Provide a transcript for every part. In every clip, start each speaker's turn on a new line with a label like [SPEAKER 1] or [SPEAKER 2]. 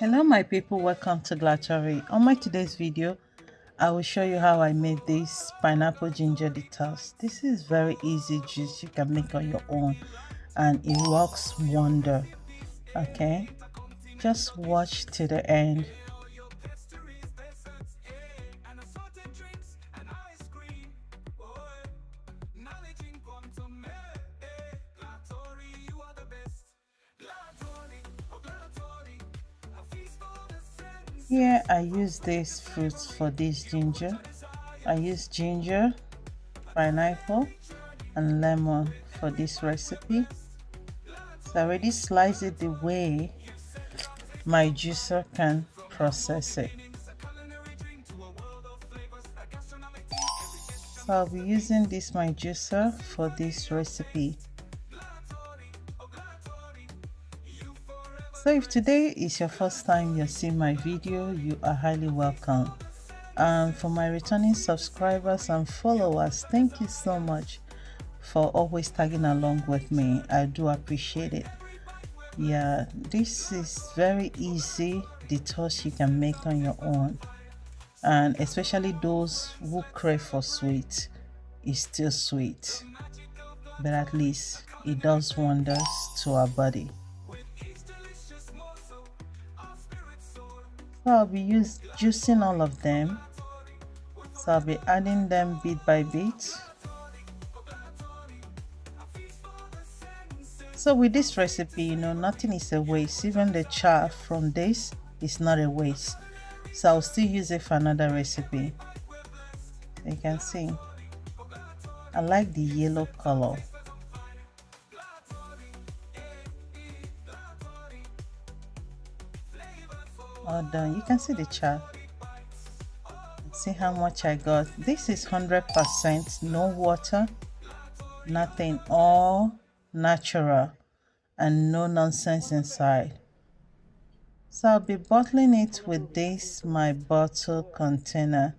[SPEAKER 1] Hello my people, welcome to Glatory. On my today's video I will show you how I made this pineapple ginger detox. This is very easy juice you can make on your own and it works wonder. Okay, just watch to the end. Here I use these fruits for this ginger. I use ginger, pineapple and lemon for this recipe. So I already sliced it the way my juicer can process it. So I'll be using this my juicer for this recipe. So if today is your first time you're seeing my video, you are highly welcome. And for my returning subscribers and followers, thank you so much for always tagging along with me. I do appreciate it. Yeah, this is very easy detox you can make on your own, and especially those who crave for sweet. It's still sweet, but at least it does wonders to our body. So I'll be juicing all of them. So I'll be adding them bit by bit. So with this recipe, you know, nothing is a waste. Even the chaff from this is not a waste. So I'll still use it for another recipe. You can see I like the yellow color. All done. You can see the chart. See how much I got. This is 100%, no water, nothing, all natural and no nonsense inside. So I'll be bottling it with this my bottle container.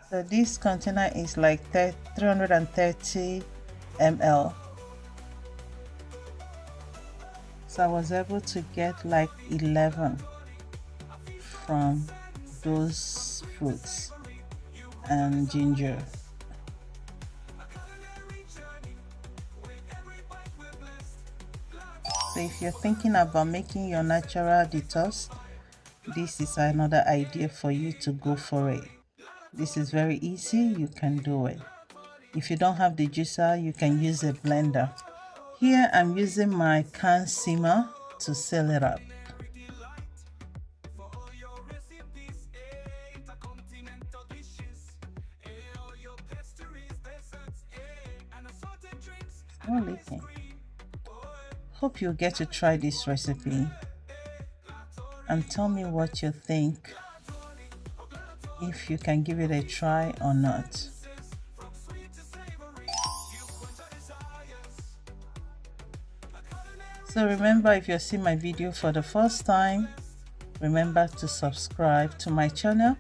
[SPEAKER 1] So this container is like 330 ml. So I was able to get like 11 from those fruits and ginger. So if you're thinking about making your natural detox, this is another idea for you to go for it. This is very easy, you can do it. If you don't have the juicer, you can use a blender. Here I'm using my can simmer to seal it up. Oh, leaking. Hope you get to try this recipe and tell me what you think, if you can give it a try or not. So remember, if you're seeing my video for the first time, remember to subscribe to my channel,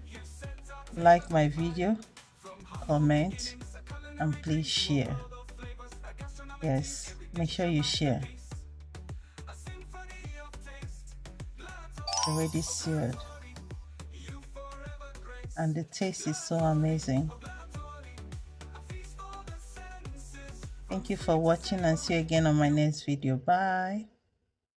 [SPEAKER 1] like my video, comment, and please share. Yes, make sure you share. It's already sealed and the taste is so amazing. Thank you for watching and see you again on my next video. Bye.